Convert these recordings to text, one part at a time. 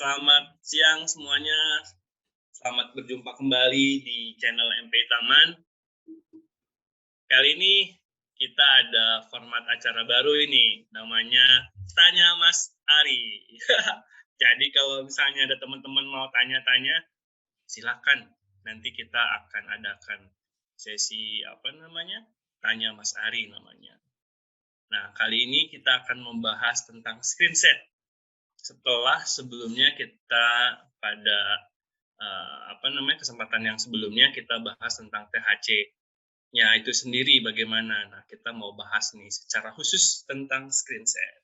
Selamat siang semuanya. Selamat berjumpa kembali di channel MPI Taman. Kali ini kita ada format acara baru ini, namanya Tanya Mas Ari. Jadi kalau misalnya ada teman-teman mau tanya-tanya, silakan. Nanti kita akan adakan sesi Tanya Mas Ari namanya. Nah, kali ini kita akan membahas tentang screenshot. Setelah sebelumnya kita pada kesempatan yang sebelumnya kita bahas tentang THC-nya itu sendiri bagaimana. Nah, kita mau bahas nih secara khusus tentang screenshot.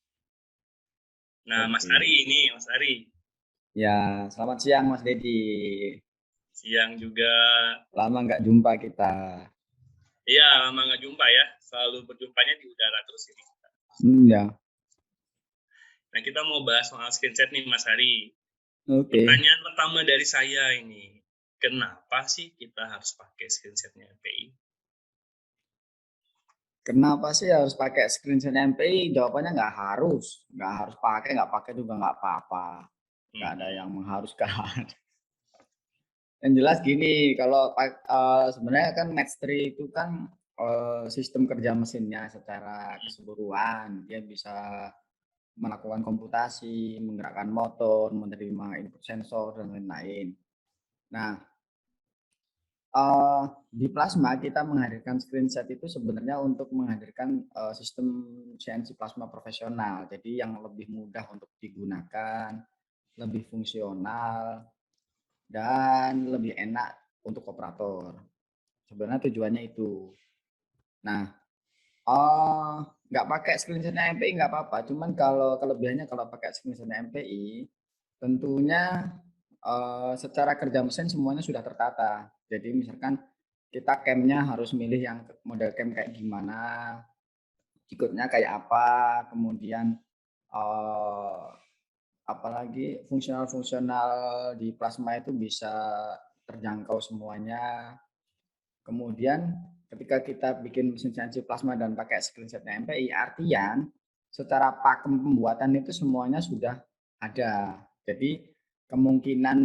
Nah, Mas Ari. Ya, selamat siang Mas Dedi. Siang juga. Lama nggak jumpa kita. Iya, lama nggak jumpa ya. Selalu berjumpanya di udara terus ini. Ya. Nah, kita mau bahas soal screenshot nih Mas Ari. Oke. Pertanyaan pertama dari saya ini, kenapa sih kita harus pakai screenshot-nya MPI? Kenapa sih harus pakai screenshot MPI? Jawabannya nggak harus pakai, nggak pakai juga nggak apa-apa. Nggak ada yang mengharuskan. Yang jelas gini, kalau sebenarnya kan Match 3 itu kan sistem kerja mesinnya secara keseluruhan. Dia bisa melakukan komputasi, menggerakkan motor, menerima input sensor dan lain-lain. Nah, di plasma kita menghadirkan screenshot itu sebenarnya untuk menghadirkan sistem CNC plasma profesional. Jadi yang lebih mudah untuk digunakan, lebih fungsional, dan lebih enak untuk operator. Sebenarnya tujuannya itu. Nah, nggak pakai screenshotnya MPI nggak apa-apa. Cuman kalau kelebihannya kalau pakai screenshotnya MPI, tentunya secara kerja mesin semuanya sudah tertata. Jadi misalkan kita camnya harus milih yang model cam kayak gimana, ikutnya kayak apa, kemudian apalagi fungsional-fungsional di plasma itu bisa terjangkau semuanya. Kemudian ketika kita bikin mesin CNC plasma dan pakai screenshotnya MPI, artian secara pakem pembuatan itu semuanya sudah ada. Jadi kemungkinan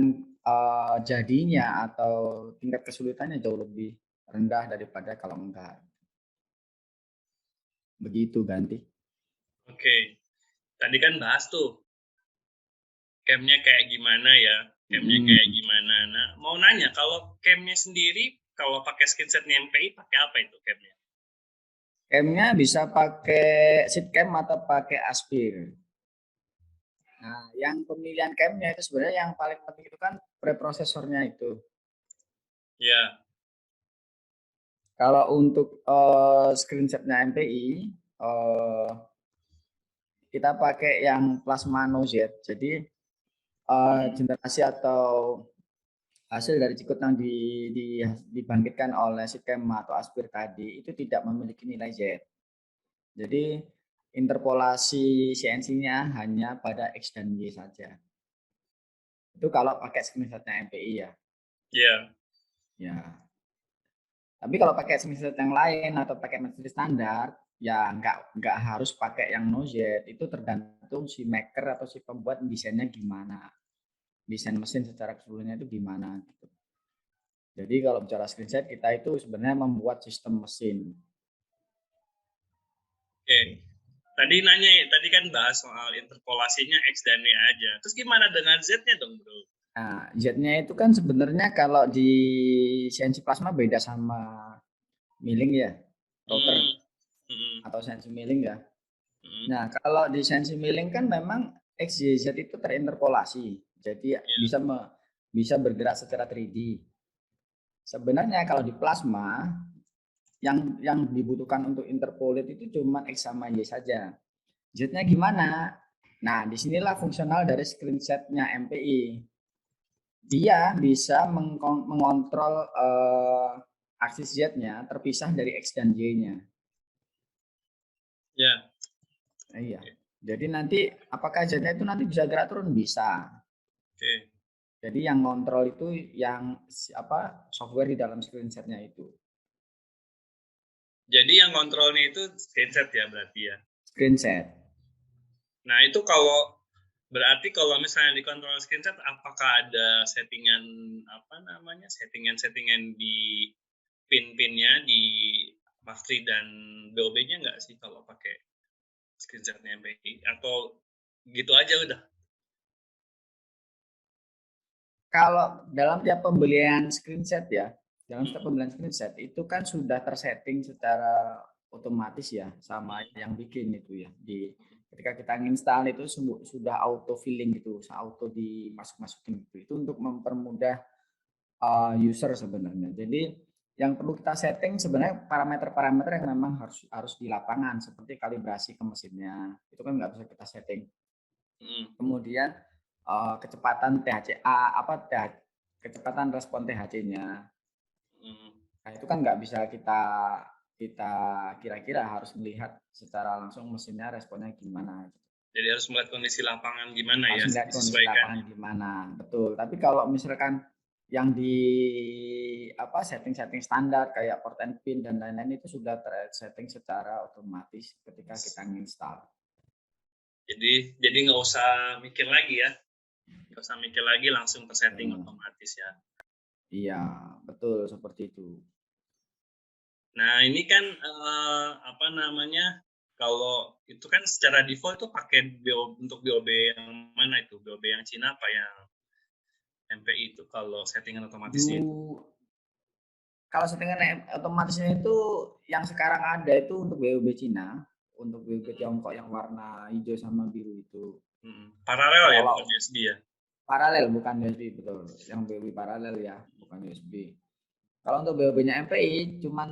jadinya atau tingkat kesulitannya jauh lebih rendah daripada kalau enggak. Begitu Ganti. Oke, tadi kan bahas tuh camnya kayak gimana ya, Nah, mau nanya, kalau camnya sendiri, kalau pakai screenshotnya MPI, pakai apa itu camnya? Camnya bisa pakai seat cam atau pakai aspir. Nah, yang pemilihan camnya itu sebenarnya yang paling penting itu kan preprosesornya itu. Ya. Kalau untuk screenshotnya MPI, kita pakai yang plasma NOZ. Jadi generasi atau hasil dari cikut yang dibangkitkan oleh SICAM atau aspir tadi itu tidak memiliki nilai Z. Jadi interpolasi CNC-nya hanya pada X dan Y saja. Itu kalau pakai screenshotnya MPI ya. Iya. Ya. Tapi kalau pakai screenshot yang lain atau pakai metode standar, ya nggak harus pakai yang NoZ. Itu tergantung si maker atau si pembuat desainnya gimana. Desain mesin secara keseluruhannya itu gimana gitu. Jadi kalau bicara screenshot, kita itu sebenarnya membuat sistem mesin. Oke. Tadi kan bahas soal interpolasinya X dan Y aja. Terus gimana dengan Z-nya dong, bro? Nah, Z-nya itu kan sebenarnya kalau di CNC plasma beda sama milling ya, router atau CNC milling ya. Nah, kalau di CNC milling kan memang X, Y, Z itu terinterpolasi. Jadi bisa bergerak secara 3D. Sebenarnya kalau di plasma yang dibutuhkan untuk interpolate itu cuma X sama Y saja. Z-nya gimana? Nah, disinilah fungsional dari screenshot-nya MPI. Dia bisa mengontrol aksis Z-nya terpisah dari X dan Y-nya. Ya. Iya. Jadi nanti apakah Z-nya itu nanti bisa gerak turun? Bisa. Oke. Jadi yang kontrol itu yang software di dalam screenshot-nya itu. Jadi yang kontrolnya itu screenshot ya berarti ya? Screenshot. Nah, itu kalau Berarti kalau misalnya di control screenset, apakah ada settingan di pin-pinnya di Mastery dan BOB-nya nggak sih kalau pakai screensetnya MPI? Atau gitu aja udah? Kalau dalam tiap pembelian screenset ya, dalam setiap pembelian screenset itu kan sudah tersetting secara otomatis ya sama yang bikin itu ya. Ketika kita install itu sudah auto filling gitu, auto dimasuk-masukin gitu. Itu untuk mempermudah user sebenarnya. Jadi yang perlu kita setting sebenarnya parameter-parameter yang memang harus di lapangan seperti kalibrasi ke mesinnya. Itu kan nggak bisa kita setting. Kemudian kecepatan kecepatan respon THC-nya. Nah, itu kan nggak bisa kita kira-kira, harus melihat secara langsung mesinnya responnya gimana. Jadi harus melihat kondisi lapangan gimana harus ya, melihat kondisi lapangan gimana, betul. Tapi kalau misalkan yang di setting standar kayak port and pin dan lain-lain itu sudah tersetting secara otomatis ketika kita install. Jadi nggak usah mikir lagi ya, nggak usah mikir lagi, langsung tersetting otomatis ya. Iya, betul seperti itu. Nah ini kan kalau itu kan secara default tuh pakai untuk BOB yang mana itu? BOB yang Cina apa yang MPI itu kalau settingan otomatisnya itu? Kalau settingan otomatisnya itu yang sekarang ada itu untuk BOB Cina, untuk BOB Tiongkok yang warna hijau sama biru itu. Paralel ya, bukan USB ya? Paralel, bukan USB, betul. Yang BOB paralel ya, bukan USB. Kalau untuk BOB-nya MPI cuman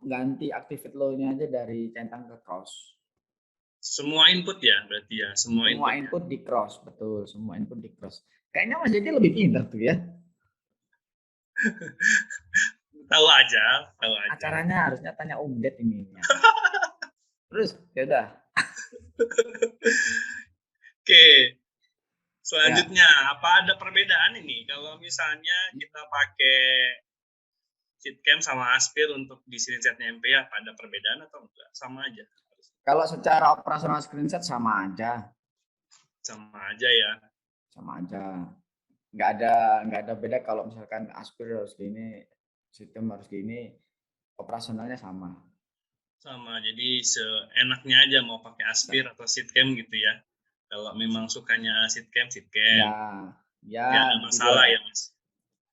ganti activate low-nya aja dari centang ke cross. Semua input ya berarti ya? Semua input di cross, betul. Semua input di cross. Kayaknya Mas Jadi lebih pintar tuh ya. Tahu aja. Acaranya harusnya tanya Om Ded ini. Ya. Terus ya udah. Oke. Selanjutnya, apa ada perbedaan ini? Kalau misalnya kita pakai Sitcam sama Aspir untuk di screenset-nya MPI, apa ada perbedaan atau enggak? Sama aja? Kalau secara operasional screenset sama aja. Sama aja ya? Sama aja. Nggak ada beda kalau misalkan Aspir harus gini, Sitcam harus gini, operasionalnya sama. Sama, jadi seenaknya aja mau pakai Aspir atau Sitcam gitu ya? Kalau memang sukanya Sitcam. Ya. Nggak ada masalah ya, Mas?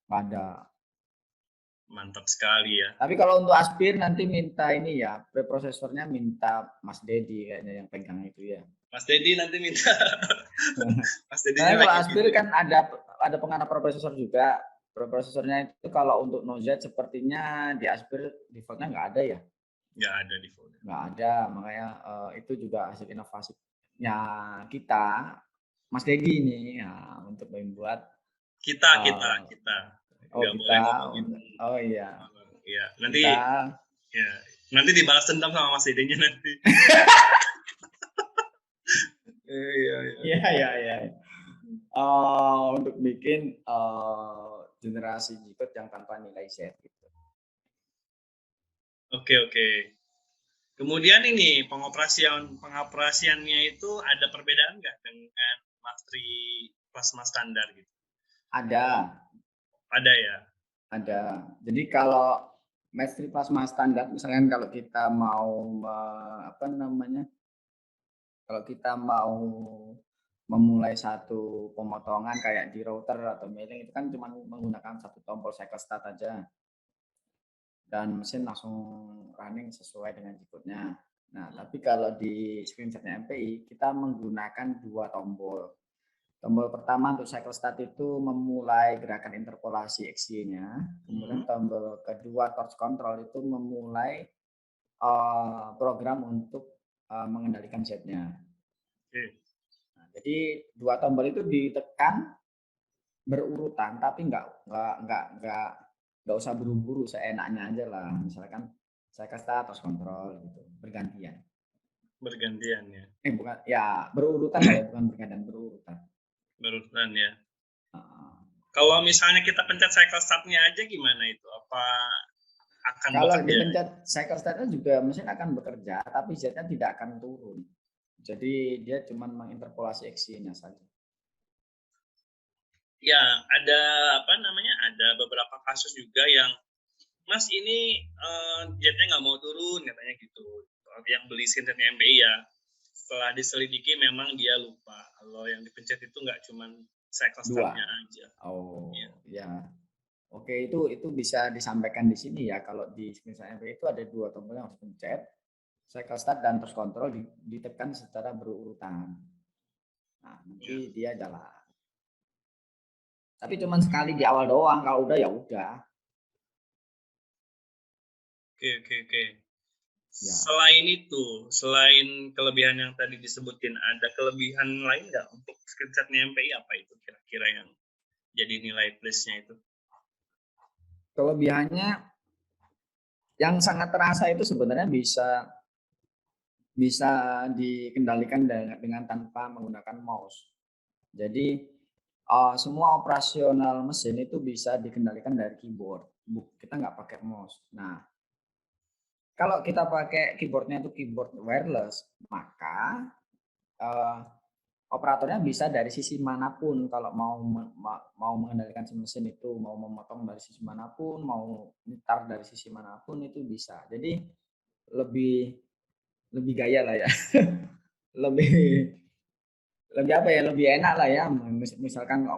Nggak ada. Mantap sekali ya. Tapi kalau untuk Aspir nanti minta ini ya, preprosesornya minta Mas Dedi kayaknya yang pegang itu ya. Mas Dedi nanti minta. Mas Dedi. Nah, kalau Aspir gitu. Kan ada pengarah preprosesor juga. Preprosesornya itu kalau untuk Node sepertinya di Aspir defaultnya nggak ada ya. Nggak ada default. Nggak ada, makanya itu juga hasil inovasinya kita, Mas Dedi ini ya, untuk membuat kita. Oh, kita. Oh iya. Iya, nanti dibalas dendam sama Mas Dedinya nanti. Iya. Untuk bikin generasi G-code yang tanpa nilai Z gitu. Oke. Kemudian ini pengoperasiannya itu ada perbedaan nggak dengan Mastery Plasma standar gitu? Ada ya? Ada. Jadi kalau Mastery Plasma standar, misalkan kalau kita mau kalau kita mau memulai satu pemotongan kayak di router atau mailing itu kan cuma menggunakan satu tombol cycle start aja. Dan mesin langsung running sesuai dengan G-code-nya. Nah, tapi kalau di screenset-nya MPI, kita menggunakan dua tombol. Tombol pertama untuk cycle start itu memulai gerakan interpolasi XY-nya. Kemudian tombol kedua torch control itu memulai program untuk mengendalikan Z-nya. Nah, jadi dua tombol itu ditekan berurutan, tapi nggak usah buru-buru, seenaknya aja lah. Misalkan cycle start torch control gitu, bergantian ya. Bukan ya, berurutan ya, bukan bergantian, berurutan ya. Kalau misalnya kita pencet cycle start-nya aja gimana itu? Apa akan kalau dipencet cycle start-nya juga mesin akan bekerja, tapi Z-nya tidak akan turun. Jadi dia cuma menginterpolasi X-nya saja. Ya, ada ada beberapa kasus juga yang Mas ini jetnya nggak mau turun katanya gitu. Yang beli SIM setnya MPI ya. Setelah diselidiki memang dia lupa. Kalau yang dipencet itu nggak cuma cycle 2. startnya aja. Oh, Ya. ya. Oke, itu bisa disampaikan di sini ya. Kalau di screenshot MPI itu ada 2 tombol yang harus pencet, cycle start dan terus kontrol ditekan secara berurutan. Nah, nanti dia jalan. Tapi cuma sekali di awal doang, kalau udah ya udah. Oke. Ya. Selain itu, selain kelebihan yang tadi disebutin, ada kelebihan lain nggak untuk screenshotnya MPI apa itu kira-kira yang jadi nilai plusnya itu? Kelebihannya yang sangat terasa itu sebenarnya bisa dikendalikan dengan tanpa menggunakan mouse. Jadi semua operasional mesin itu bisa dikendalikan dari keyboard. Kita nggak pakai mouse. Nah, kalau kita pakai keyboardnya itu keyboard wireless, maka operatornya bisa dari sisi manapun. Kalau mau mengendalikan si mesin itu, mau memotong dari sisi manapun, mau nyetar dari sisi manapun itu bisa. Jadi lebih lebih gaya lah ya. lebih lebih apa ya, lebih enak lah ya. Misalkan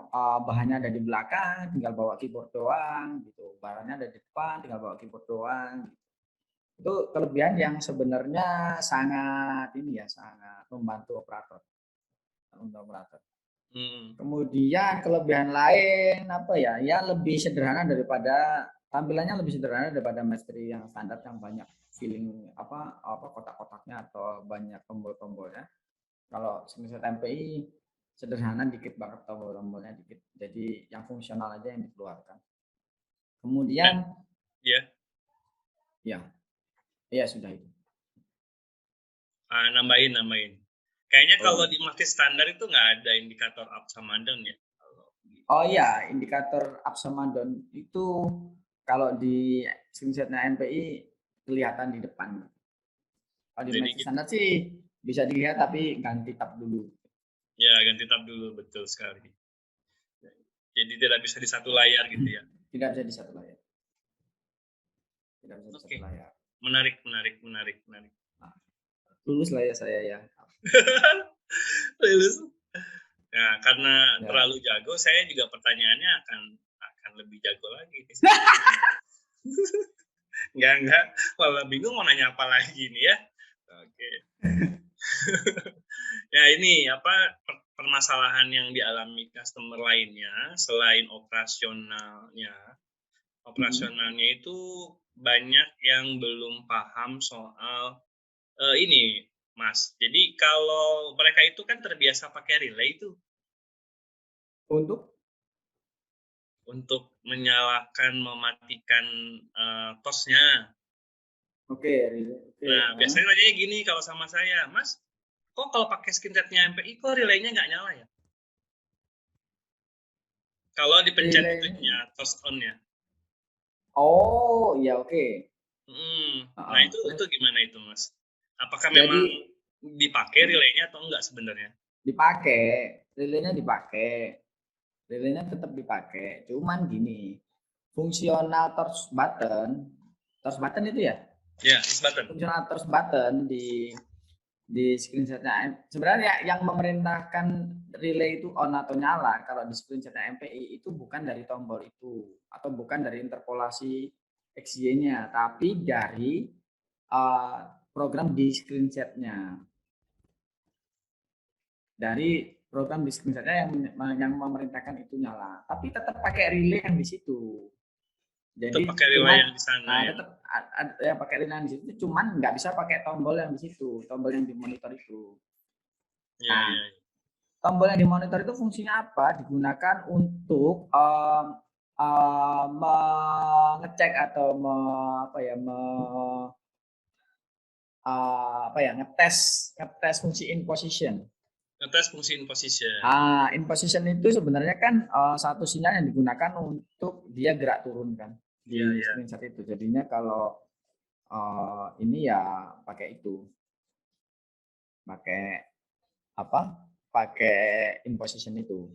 bahannya ada di belakang, tinggal bawa keyboard doang gitu. Barangnya ada di depan, tinggal bawa keyboard doang. Itu kelebihan yang sebenarnya sangat ini ya, sangat membantu operator. Untuk operator. Kemudian kelebihan lain apa ya? Ya lebih sederhana daripada tampilannya, lebih sederhana daripada Mastery yang standar yang banyak feeling apa kotak-kotaknya atau banyak tombol-tombolnya. Kalau screenshot MPI sederhana dikit banget, tombol-tombolnya dikit. Jadi yang fungsional aja yang dikeluarkan. Kemudian ya sudah itu. Nambahin. Kayaknya kalau di multi standar itu nggak ada indikator up sama down ya. Oh iya, indikator up sama down itu kalau di screenshotnya MPI kelihatan di depan. Kalau di multi standar sih bisa dilihat tapi ganti tab dulu. Ya, ganti tab dulu, betul sekali. Jadi tidak bisa di satu layar gitu ya. Tidak bisa di satu layar. Tidak bisa di satu layar. Menarik. Nah, lulus lah ya saya ya. Lulus. Nah, karena terlalu jago, saya juga pertanyaannya akan lebih jago lagi. Enggak. Malah bingung mau nanya apa lagi nih ya. Oke. Ya ini permasalahan yang dialami customer lainnya selain operasionalnya. Operasionalnya itu banyak yang belum paham soal ini, Mas. Jadi kalau mereka itu kan terbiasa pakai relay itu. Untuk menyalakan, mematikan tosnya. Oke. Nah, biasanya nanyanya gini kalau sama saya, Mas, kok kalau pakai screenshotnya MPI kok relaynya nggak nyala ya? Kalau dipencet itunya, tos on-nya. Oh, iya oke. Nah, itu gimana itu, Mas? Apakah memang dipakai relaynya atau enggak sebenarnya? Dipakai, relaynya dipakai. Relaynya tetap dipakai. Cuman gini, fungsional torch button itu ya? Ya, torch button. Fungsional torch button di screenshotnya sebenarnya yang memerintahkan relay itu on atau nyala kalau di screenshotnya MPI itu bukan dari tombol itu atau bukan dari interpolasi XY-nya, tapi dari program di screenshotnya. Dari program di screenshotnya yang memerintahkan itu nyala, tapi tetap pakai relay yang di situ. Jadi pakai relay yang di sana ya. Tetap ya pakai relay yang di situ, cuman nggak bisa pakai tombol yang di situ, tombol yang di monitor itu. Nah, tombol yang di monitor itu fungsinya apa? Digunakan untuk mengecek atau ngetes fungsi in position. Ngetes fungsi in position. In position itu sebenarnya kan satu sinyal yang digunakan untuk dia gerak turun kan di screenshot itu. Jadinya kalau ini ya pakai itu, pakai pakai in position itu.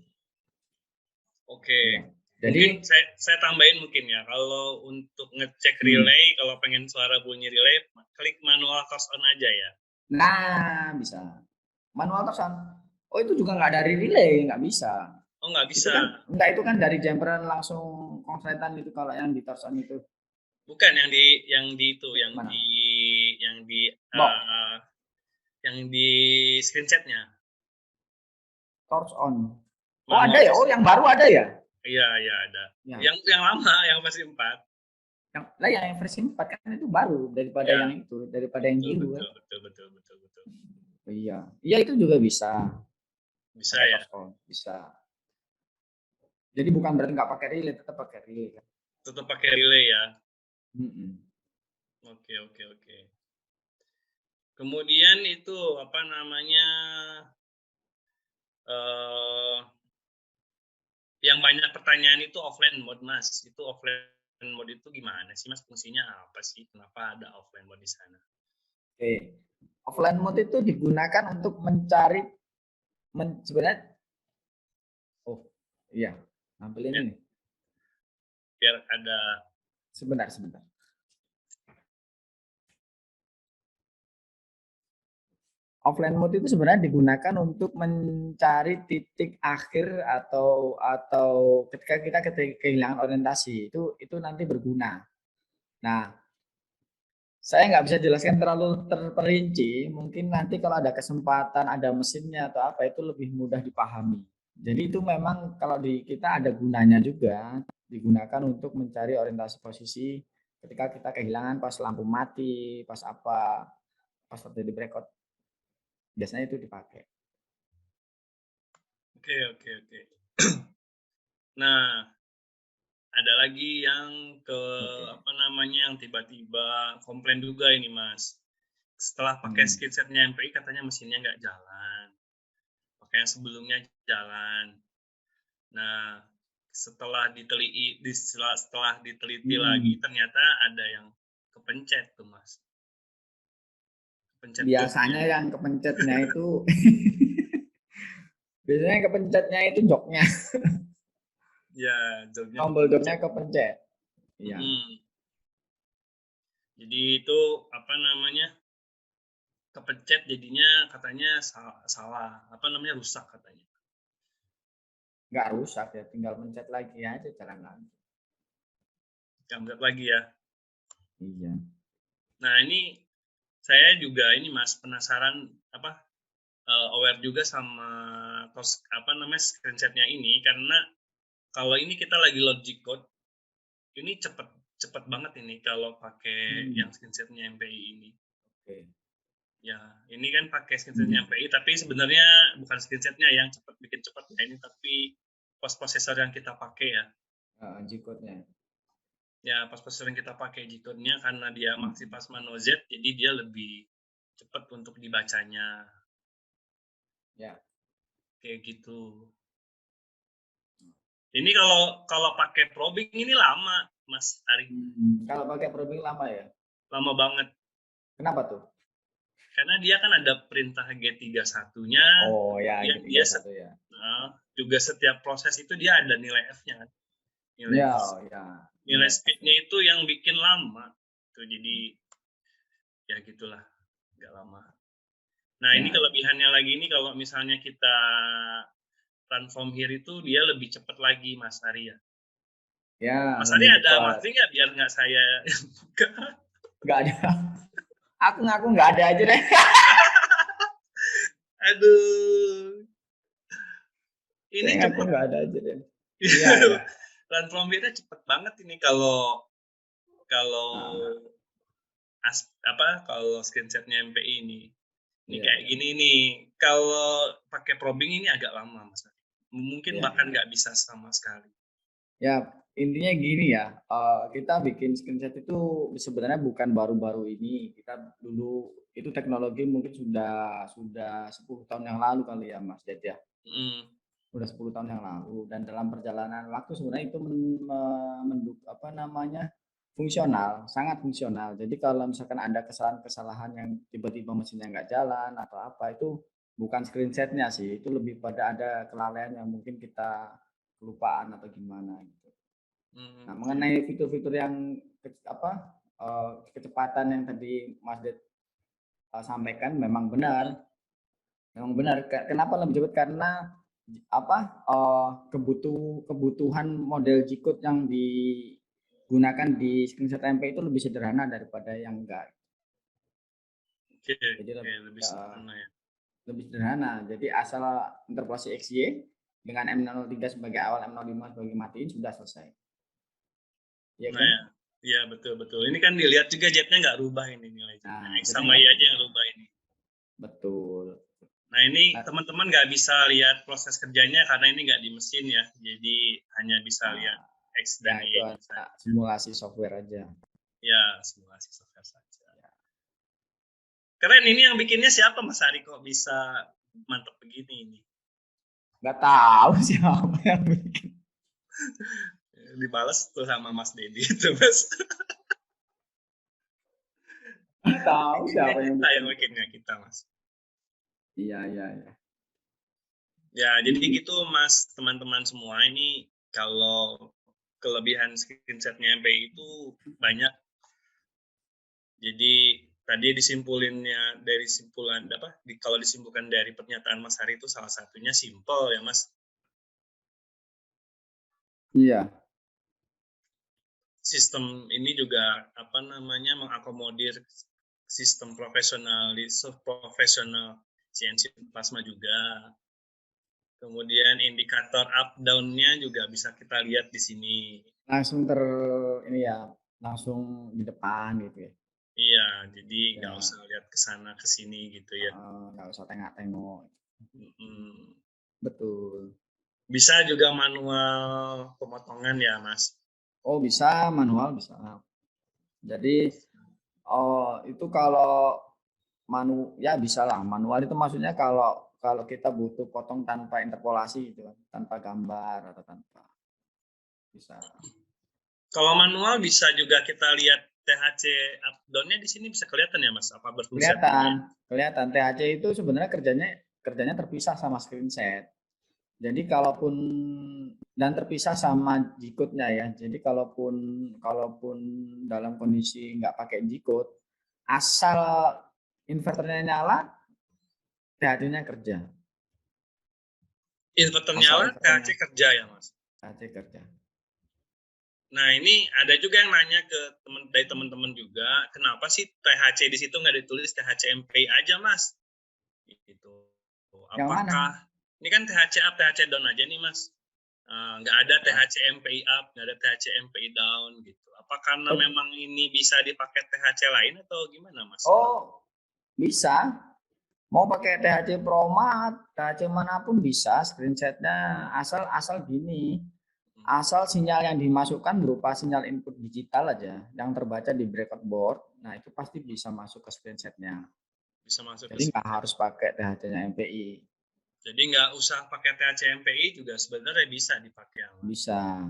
Oke. Ya. Mungkin Jadi saya tambahin mungkin ya, kalau untuk ngecek relay, kalau pengen suara bunyi relay, klik manual toss on aja ya. Nah, bisa. Manual toss on. Oh, itu juga nggak dari relay, nggak bisa. Oh, nggak bisa. Itu kan dari jumper langsung konsletan itu kalau yang di toss on itu. Bukan yang di itu, Mana? Box. Yang di screenshotnya. Toss on. Oh, Manual ada ya? toss. Oh, yang baru ada ya? Iya ada. Ya. Yang lama, yang versi 4. Yang versi 4 kan itu baru daripada Ya. yang itu, daripada yang biru kan. Betul. Iya. Iya, itu juga bisa. Bisa Pakai ya. toss on, bisa. Jadi bukan berarti nggak pakai relay, tetap pakai relay kan. Tetap pakai relay ya. Oke. Kemudian itu apa namanya, yang banyak pertanyaan itu offline mode Mas. Itu offline mode itu gimana sih Mas? Fungsinya apa sih? Kenapa ada offline mode di sana? Oke. Offline mode itu digunakan untuk mencari sebenarnya. Oh iya, nampilin Ya, ini. biar ada. Sebentar. Offline mode itu sebenarnya digunakan untuk mencari titik akhir atau ketika kita kehilangan orientasi itu nanti berguna. Nah, saya nggak bisa jelaskan terlalu terperinci. Mungkin nanti kalau ada kesempatan, ada mesinnya atau apa itu lebih mudah dipahami. Jadi itu memang kalau di kita ada gunanya juga, digunakan untuk mencari orientasi posisi ketika kita kehilangan pas lampu mati, pas terjadi blackout. Biasanya itu dipakai. Oke. Nah, ada lagi yang yang tiba-tiba komplain juga ini Mas. Setelah pakai skillsetnya MPI katanya mesinnya nggak jalan. Pakai yang sebelumnya jalan. Nah, setelah diteliti lagi ternyata ada yang kepencet tuh Mas. Biasanya yang kepencetnya itu biasanya kepencetnya itu joknya. Ya, joknya Tombol joknya kepencet. Iya. Jadi itu apa namanya? Kepencet jadinya katanya salah. Rusak katanya. Nggak rusak ya, tinggal pencet lagi aja jalan lagi. Pencet lagi ya. Iya. Nah, ini saya juga ini Mas penasaran aware juga sama screenshotnya ini karena kalau ini kita lagi logic code ini cepet banget ini kalau pakai yang screenshotnya MPI ini. Oke. Ya, ini kan pakai screenshotnya MPI tapi sebenarnya bukan screenshotnya yang bikin cepat ya ini tapi post processor yang kita pakai ya. G-code-nya. Ya, post processor yang kita pakai G-code-nya karena dia Maxipas Nano Z jadi dia lebih cepat untuk dibacanya. Ya. Kayak gitu. Ini kalau pakai probing ini lama, Mas Ari. Kalau pakai probing lama ya? Lama banget. Kenapa tuh? Karena dia kan ada perintah G31-nya. Oh ya, G31 ya. Juga setiap proses itu dia ada nilai F-nya kan. Nilai speed-nya itu yang bikin lama. Tuh jadi ya gitulah, nggak lama. Nah, ini kelebihannya lagi ini kalau misalnya kita transform here itu dia lebih cepat lagi, Mas Ari ya. Ya. Mas Ari ada materi nggak biar nggak saya buka? Nggak ada. Aku ngaku nggak ada aja deh. Aduh. Ini aku nggak ada aja deh. Iya. Transform here cepet banget ini kalau screenshotnya MPI ini. Ini kayak gini nih. Kalau pakai probing ini agak lama, Mas. Mungkin bahkan nggak bisa sama sekali. Ya, intinya gini ya. Kita bikin screenshot itu sebenarnya bukan baru-baru ini. Kita dulu itu teknologi mungkin sudah 10 tahun yang lalu kali ya, Mas Ded ya. Udah 10 tahun yang lalu dan dalam perjalanan waktu sebenarnya itu fungsional, sangat fungsional. Jadi kalau misalkan ada kesalahan-kesalahan yang tiba-tiba mesinnya nggak jalan atau apa itu bukan screenshotnya sih, itu lebih pada ada kelalaian yang mungkin kita kelupaan atau gimana gitu. Nah, mengenai fitur-fitur yang kecepatan yang tadi Mas Det sampaikan memang benar. Memang benar. Kenapa lebih cepat? Karena kebutuhan model G-code yang digunakan di screenshot MP itu lebih sederhana daripada yang enggak. Jadi lebih sederhana ya. Lebih sederhana. Jadi asal interpolasi XY dengan M03 sebagai awal, M05 sebagai matiin sudah selesai. Ya kan? Nah, ya betul. Ini kan dilihat juga jetnya nggak rubah ini nilai jetnya. Nah, X sama Y aja yang rubah ini. Betul. Nah ini teman-teman nggak bisa lihat proses kerjanya karena ini nggak di mesin ya. Jadi hanya bisa lihat X dan Y. Itu simulasi software aja. Ya, simulasi software saja. Keren, ini yang bikinnya siapa Mas Ari kok bisa mantap begini ini? Nggak tahu siapa yang bikin. Dibalas tuh sama Mas Dedi itu Mas. Nggak tahu siapa yang bikinnya kita Mas. Iya. Ya, jadi gitu Mas, teman-teman semua ini kalau kelebihan screenshotnya MPI itu banyak. Jadi tadi disimpulinnya dari simpulan kalau disimpulkan dari pernyataan Mas Hari itu salah satunya simple ya Mas. Iya. Sistem ini juga mengakomodir sistem profesional CNC plasma juga. Kemudian indikator up down-nya juga bisa kita lihat di sini. Langsung langsung di depan gitu ya. Iya, jadi nggak usah lihat ke sana ke sini gitu ya. Nggak usah tengok-tengok. Betul. Bisa juga manual pemotongan ya, Mas? Oh, bisa manual bisa. Jadi itu kalau bisa lah. Manual itu maksudnya kalau kita butuh potong tanpa interpolasi gitu kan, tanpa gambar atau tanpa bisa. Kalau manual bisa juga kita lihat THC up down-nya di sini bisa kelihatan ya Mas? Apa berfungsi? Kelihatan. THC itu sebenarnya kerjanya terpisah sama screenshot. Jadi dan terpisah sama G-code-nya ya. Jadi kalaupun dalam kondisi nggak pakai G-code, asal inverternya nyala, THC-nya kerja. Inverter nyala, THC kerja ya Mas? THC kerja. Nah ini ada juga yang nanya dari teman-teman juga, kenapa sih THC di situ nggak ditulis THC MPI aja Mas? Gitu. Apakah ini kan THC up, THC down aja nih Mas? Nggak ada THC MPI up, nggak ada THC MPI down gitu. Apa karena memang ini bisa dipakai THC lain atau gimana Mas? Oh, bisa. Mau pakai THC Promat, THC manapun bisa. Screenshotnya asal gini. Asal sinyal yang dimasukkan berupa sinyal input digital aja, yang terbaca di breakout board, nah itu pasti bisa masuk ke screenshotnya. Bisa masuk. Jadi nggak harus pakai THC-nya MPI. Jadi nggak usah pakai THC MPI juga sebenarnya bisa dipakai. Bisa.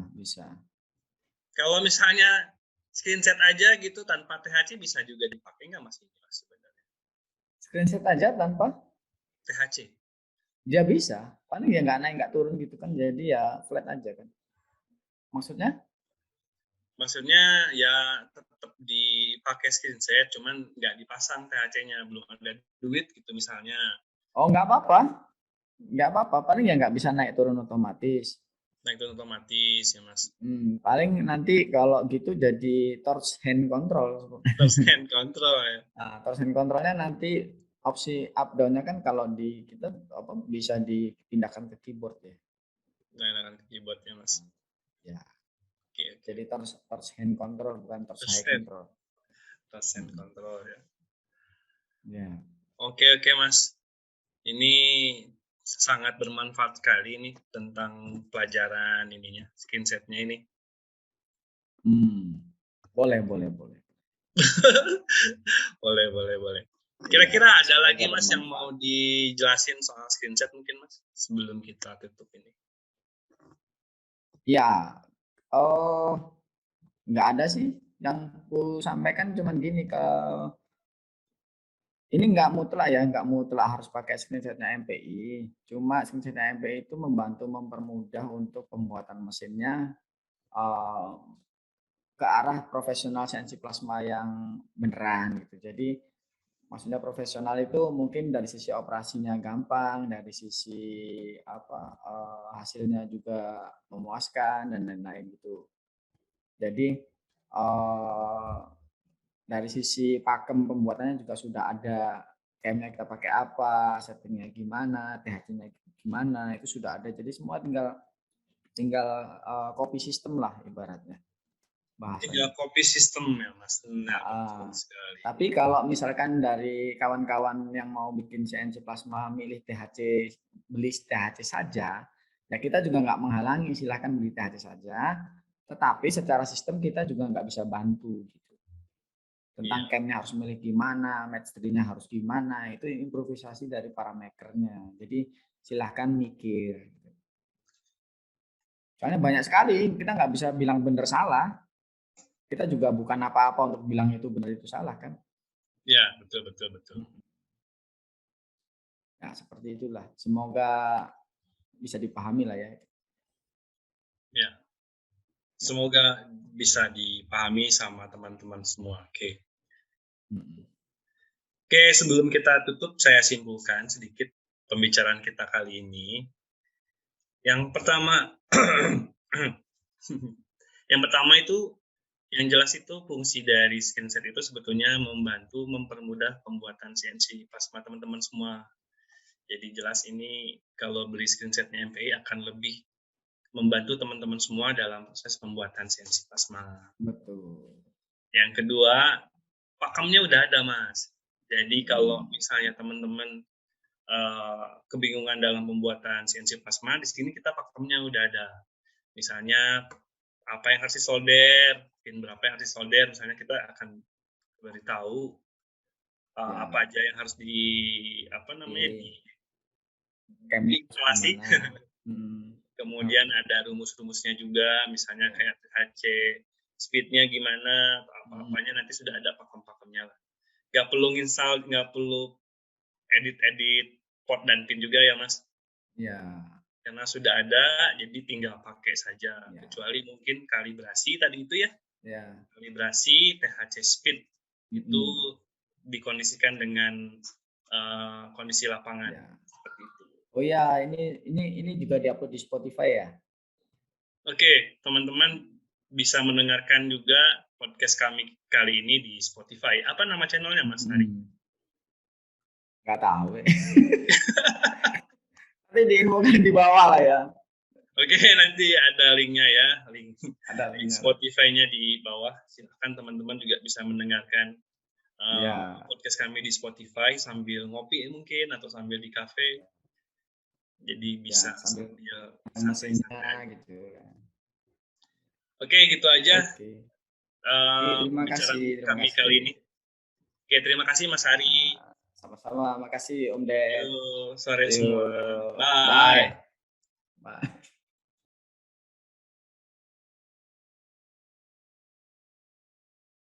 Kalau misalnya screenshot aja gitu tanpa THC bisa juga dipakai nggak Mas? Sebenarnya. Screenshot aja tanpa THC? Dia bisa, paling ya nggak turun gitu kan, jadi ya flat aja kan. Maksudnya? Maksudnya ya tetap dipakai screenshot, cuman nggak dipasang THC-nya, belum ada duit gitu misalnya. Oh nggak apa-apa, paling ya nggak bisa naik turun otomatis. Naik turun otomatis ya Mas. Paling nanti kalau gitu jadi torch hand control. Torch hand control ya. Nah, torch hand controlnya nanti opsi up down-nya kan kalau di kita bisa dipindahkan ke keyboard ya. Pindahkan ke keyboard ya Mas. Ya. Okay. Jadi torch hand control bukan torch high control. Torch hand control ya. Ya. Oke Mas. Ini sangat bermanfaat sekali ini tentang pelajaran ininya, screenshot-nya ini. Boleh. boleh. Kira-kira ada lagi Mas yang mau dijelasin soal screenshot mungkin Mas sebelum kita tutup ini? Ya, nggak ada sih. Yang aku sampaikan cuma gini, Ini nggak mutlak ya, nggak mutlak harus pakai screenshotnya MPI. Cuma screenshotnya MPI itu membantu mempermudah untuk pembuatan mesinnya ke arah profesional CNC plasma yang beneran gitu. Jadi maksudnya profesional itu mungkin dari sisi operasinya gampang, dari sisi hasilnya juga memuaskan dan lain-lain gitu. Jadi dari sisi pakem pembuatannya juga sudah ada, camnya kita pakai apa, settingnya gimana, THC-nya gimana, itu sudah ada. Jadi semua tinggal tinggal copy system lah ibaratnya Tinggal bahasanya. copy sistem ya Mas. Nah, betul Uh, sekali. tapi kalau misalkan dari kawan-kawan yang mau bikin CNC plasma milih THC, beli THC saja, ya kita juga nggak menghalangi, silahkan beli THC saja. Tetapi secara sistem kita juga nggak bisa bantu gitu. Tentang Iya. camnya harus milih gimana, match 3-nya harus gimana, itu improvisasi dari para makernya. Jadi silahkan mikir. Soalnya banyak sekali, kita nggak bisa bilang benar salah. Kita juga bukan apa-apa untuk bilang itu benar itu salah kan. Ya, betul betul betul. Nah, seperti itulah. Semoga bisa dipahami lah ya. Ya. Semoga bisa dipahami sama teman-teman semua. Oke. Oke, sebelum kita tutup, saya simpulkan sedikit pembicaraan kita kali ini. Yang pertama, yang pertama itu, yang jelas itu fungsi dari screenset itu sebetulnya membantu mempermudah pembuatan CNC plasma teman-teman semua. Jadi jelas ini kalau beli screensetnya MPI akan lebih membantu teman-teman semua dalam proses pembuatan CNC plasma. Betul. Yang kedua, pakemnya udah ada Mas. Jadi kalau misalnya teman-teman kebingungan dalam pembuatan CNC plasma, di sini kita pakemnya udah ada. Misalnya apa yang harus disolder, pin berapa yang harus disolder, misalnya kita akan beritahu apa aja yang harus di diinstalasi. Kemudian ada rumus-rumusnya juga, misalnya kayak THC, speednya gimana, apa-apanya nanti sudah ada pakem-pakemnya lah. Nggak perlu install, nggak perlu edit-edit port dan pin juga ya Mas. Ya. Karena sudah ada, jadi tinggal pakai saja. Ya. Kecuali mungkin kalibrasi tadi itu ya. Ya. Kalibrasi THC speed itu dikondisikan dengan kondisi lapangan. Ya. Seperti itu. Oh ya, ini juga diupload di Spotify ya. Oke, teman-teman bisa mendengarkan juga podcast kami kali ini di Spotify. Apa nama channelnya Mas Ari? Nggak tahu. Nanti diinfokan di bawah lah ya. Oke, nanti ada linknya ya, link Spotify-nya di bawah. Silahkan teman-teman juga bisa mendengarkan podcast kami di Spotify sambil ngopi mungkin atau sambil di kafe. Jadi bisa sambil santai-santai gitu. Oke, gitu aja. Terima kasih kami kali ini. Oke, terima kasih Mas Ari. Sama-sama, makasih Om Ded. Sore semua. Bye. Bye.